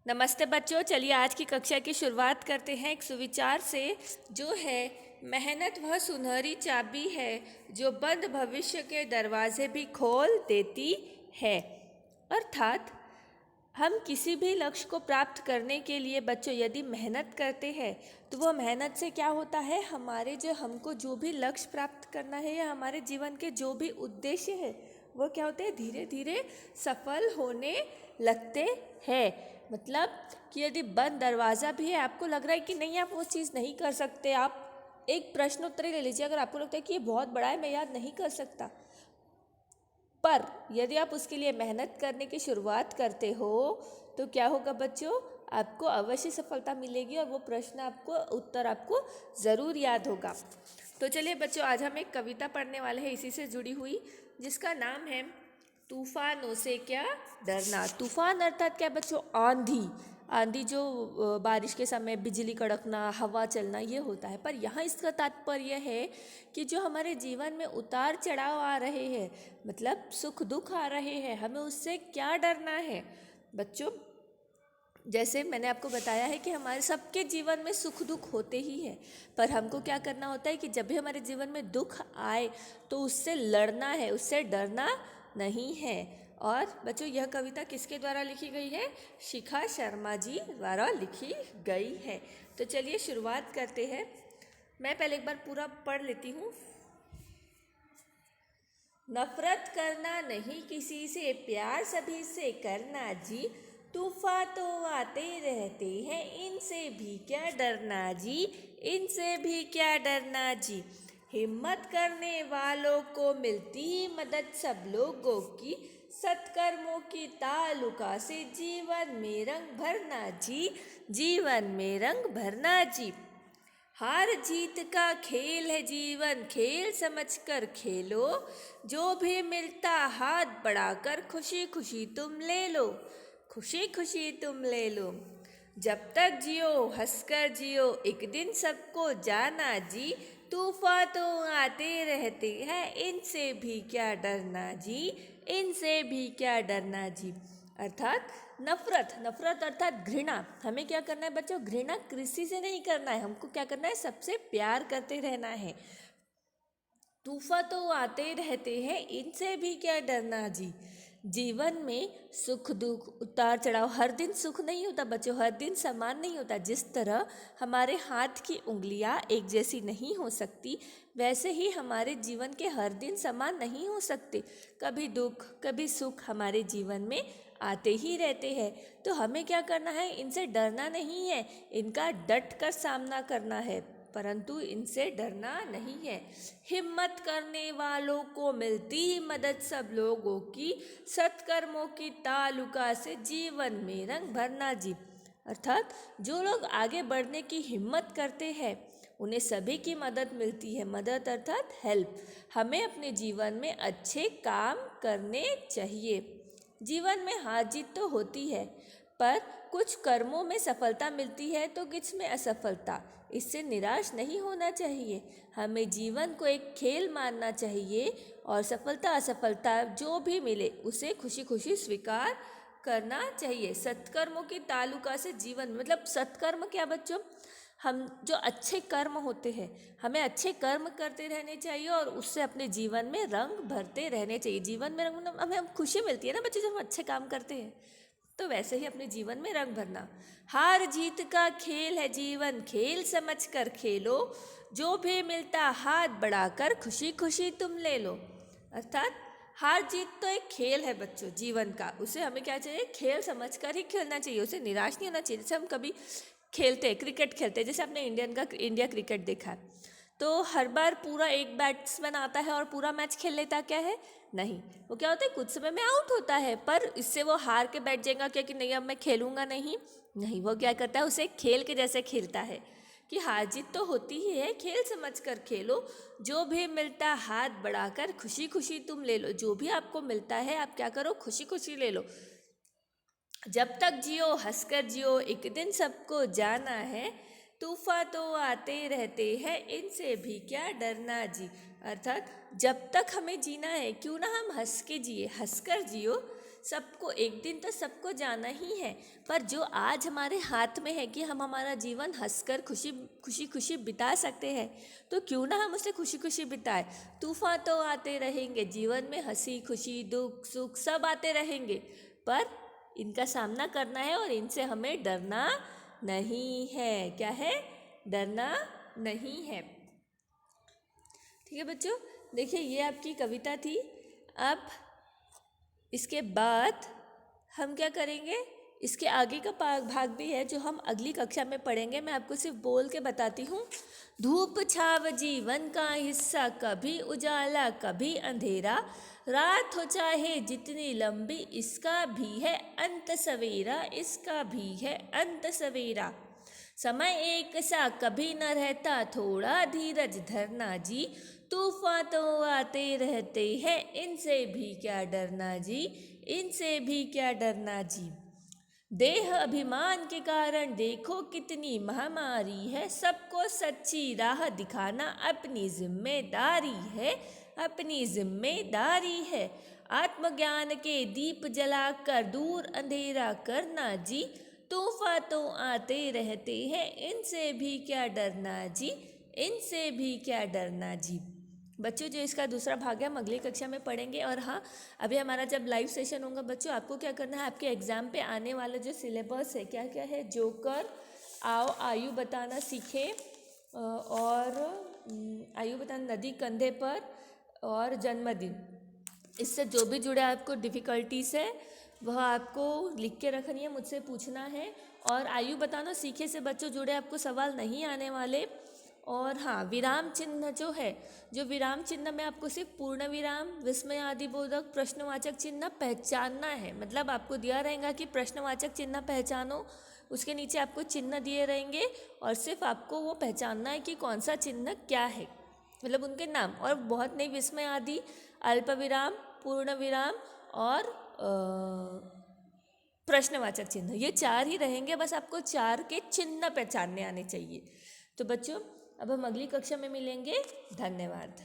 नमस्ते बच्चों, चलिए आज की कक्षा की शुरुआत करते हैं एक सुविचार से जो है मेहनत वह सुनहरी चाबी है जो बंद भविष्य के दरवाजे भी खोल देती है। अर्थात हम किसी भी लक्ष्य को प्राप्त करने के लिए बच्चों यदि मेहनत करते हैं तो वह मेहनत से क्या होता है, हमारे हमको जो भी लक्ष्य प्राप्त करना है या हमारे जीवन के जो भी उद्देश्य है वो क्या होते हैं, धीरे धीरे सफल होने लगते हैं। मतलब कि यदि बंद दरवाज़ा भी है, आपको लग रहा है कि नहीं आप वो चीज़ नहीं कर सकते, आप एक प्रश्न उत्तर ले लीजिए। अगर आपको लगता है कि ये बहुत बड़ा है, मैं याद नहीं कर सकता, पर यदि आप उसके लिए मेहनत करने की शुरुआत करते हो तो क्या होगा बच्चों, आपको अवश्य सफलता मिलेगी और वो प्रश्न आपको उत्तर आपको ज़रूर याद होगा। तो चलिए बच्चों, आज हम एक कविता पढ़ने वाले हैं इसी से जुड़ी हुई, जिसका नाम है तूफानों से क्या डरना। तूफान अर्थात क्या बच्चों, आंधी। आंधी जो बारिश के समय बिजली कड़कना, हवा चलना, ये होता है। पर यहाँ इसका तात्पर्य है कि जो हमारे जीवन में उतार चढ़ाव आ रहे हैं, मतलब सुख दुख आ रहे हैं, हमें उससे क्या डरना है बच्चों। जैसे मैंने आपको बताया है कि हमारे सबके जीवन में सुख दुख होते ही हैं, पर हमको क्या करना होता है कि जब भी हमारे जीवन में दुख आए तो उससे लड़ना है, उससे डरना नहीं है। और बच्चों, यह कविता किसके द्वारा लिखी गई है? शिखा शर्मा जी द्वारा लिखी गई है। तो चलिए शुरुआत करते हैं। मैं पहले एक बार पूरा पढ़ लेती हूँ। नफरत करना नहीं किसी से, प्यार सभी से करना जी। तूफान तो आते रहते हैं, इनसे भी क्या डरना जी, इनसे भी क्या डरना जी। हिम्मत करने वालों को मिलती मदद सब लोगों की, सत्कर्मों की तालुका से जीवन में रंग भरना जी, जीवन में रंग भरना जी। हार जीत का खेल है जीवन, खेल समझकर खेलो, जो भी मिलता हाथ बढ़ाकर खुशी खुशी तुम ले लो, खुशी खुशी तुम ले लो। जब तक जियो हंसकर जियो, एक दिन सबको जाना जी। तूफान तो आते रहते हैं, इनसे भी क्या डरना जी, इनसे भी क्या डरना जी। अर्थात नफरत, नफरत अर्थात घृणा। हमें क्या करना है बच्चों, घृणा किसी से नहीं करना है, हमको क्या करना है, सबसे प्यार करते रहना है। तूफान तो आते रहते हैं, इनसे भी क्या डरना जी। जीवन में सुख दुख उतार चढ़ाव, हर दिन सुख नहीं होता बच्चों, हर दिन समान नहीं होता। जिस तरह हमारे हाथ की उंगलियां एक जैसी नहीं हो सकती, वैसे ही हमारे जीवन के हर दिन समान नहीं हो सकते। कभी दुख कभी सुख हमारे जीवन में आते ही रहते हैं। तो हमें क्या करना है, इनसे डरना नहीं है, इनका डट कर सामना करना है, परंतु इनसे डरना नहीं है। हिम्मत करने वालों को मिलती मदद सब लोगों की, सत्कर्मों की तालुका से जीवन में रंग भरना जी। अर्थात जो लोग आगे बढ़ने की हिम्मत करते हैं उन्हें सभी की मदद मिलती है। मदद अर्थात हेल्प। हमें अपने जीवन में अच्छे काम करने चाहिए। जीवन में हार जीत तो होती है, पर कुछ कर्मों में सफलता मिलती है तो कुछ में असफलता। इससे निराश नहीं होना चाहिए, हमें जीवन को एक खेल मानना चाहिए और सफलता असफलता जो भी मिले उसे खुशी खुशी स्वीकार करना चाहिए। सत्कर्मों की तालुका से जीवन, मतलब सत्कर्म क्या बच्चों, हम जो अच्छे कर्म होते हैं, हमें अच्छे कर्म करते रहने चाहिए और उससे अपने जीवन में रंग भरते रहने चाहिए। जीवन में रंग, मतलब हमें खुशी मिलती है ना बच्चों जब हम अच्छे काम करते हैं, तो वैसे ही अपने जीवन में रंग भरना। हार जीत का खेल है जीवन, खेल समझ कर खेलो, जो भी मिलता हाथ बढ़ाकर खुशी खुशी तुम ले लो। अर्थात हार जीत तो एक खेल है बच्चों जीवन का, उसे हमें क्या चाहिए, खेल समझ कर ही खेलना चाहिए, उसे निराश नहीं होना चाहिए। जैसे हम कभी खेलते हैं, क्रिकेट खेलते हैं, जैसे आपने इंडिया क्रिकेट देखा है, तो हर बार पूरा एक बैट्समैन आता है और पूरा मैच खेल लेता क्या है, नहीं। वो क्या होता है, कुछ समय में आउट होता है, पर इससे वो हार के बैठ जाएगा क्या कि नहीं अब मैं खेलूंगा नहीं, नहीं। वो क्या करता है, उसे खेल के जैसे खेलता है कि हार जीत तो होती ही है, खेल समझ कर खेलो, जो भी मिलता हाथ बढ़ाकर खुशी खुशी तुम ले लो। जो भी आपको मिलता है आप क्या करो, खुशी खुशी ले लो। जब तक जियो हंसकर जियो, एक दिन सबको जाना है। तूफान तो आते रहते हैं, इनसे भी क्या डरना जी। अर्थात जब तक हमें जीना है, क्यों ना हम हंस के जिए, हंसकर जियो, सबको एक दिन तो सबको जाना ही है, पर जो आज हमारे हाथ में है कि हम हमारा जीवन हंसकर खुशी खुशी बिता सकते हैं, तो क्यों ना हम उसे खुशी खुशी बिताएं। तूफान तो आते रहेंगे, जीवन में हंसी खुशी दुख सुख सब आते रहेंगे, पर इनका सामना करना है और इनसे हमें डरना नहीं है। क्या है? डरना नहीं है। ठीक है बच्चों, देखिए ये आपकी कविता थी। अब इसके बाद हम क्या करेंगे, इसके आगे का भाग भी है जो हम अगली कक्षा में पढ़ेंगे। मैं आपको सिर्फ बोल के बताती हूँ। धूप छाव जीवन का हिस्सा, कभी उजाला कभी अंधेरा, रात हो चाहे जितनी लंबी, इसका भी है अंत सवेरा, इसका भी है अंत सवेरा। समय एक सा कभी न रहता, थोड़ा धीरज धरना जी, तूफान तो आते रहते हैं, इनसे भी क्या डरना जी, इनसे भी क्या डरना जी। देह अभिमान के कारण देखो कितनी महामारी है, सबको सच्ची राह दिखाना अपनी जिम्मेदारी है, अपनी जिम्मेदारी है। आत्मज्ञान के दीप जलाकर दूर अंधेरा करना जी, तूफान तो आते रहते हैं, इनसे भी क्या डरना जी, इनसे भी क्या डरना जी। बच्चों जो इसका दूसरा भाग है हम अगली कक्षा में पढ़ेंगे। और हाँ, अभी हमारा जब लाइव सेशन होगा बच्चों, आपको क्या करना है, आपके एग्ज़ाम पे आने वाला जो सिलेबस है क्या क्या है, जोकर, आओ आयु बताना सीखे, और आयु बताना, नदी कंधे पर, और जन्मदिन, इससे जो भी जुड़े आपको डिफ़िकल्टीज है वह आपको लिख के रखनी है, मुझसे पूछना है। और आयु बताना सीखे से बच्चों जुड़े आपको सवाल नहीं आने वाले। और हाँ, विराम चिन्ह जो है, जो विराम चिन्ह में आपको सिर्फ पूर्ण विराम, विस्मयादिबोधक, प्रश्नवाचक चिन्ह पहचानना है। मतलब आपको दिया रहेगा कि प्रश्नवाचक चिन्ह पहचानो, उसके नीचे आपको चिन्ह दिए रहेंगे और सिर्फ आपको वो पहचानना है कि कौन सा चिन्ह क्या है, मतलब उनके नाम। और बहुत नहीं, विस्मय आदि, अल्प विराम, पूर्ण विराम और प्रश्नवाचक चिन्ह, ये 4 ही रहेंगे। बस आपको 4 के चिन्ह पहचानने आने चाहिए। तो बच्चों अब हम अगली कक्षा में मिलेंगे। धन्यवाद।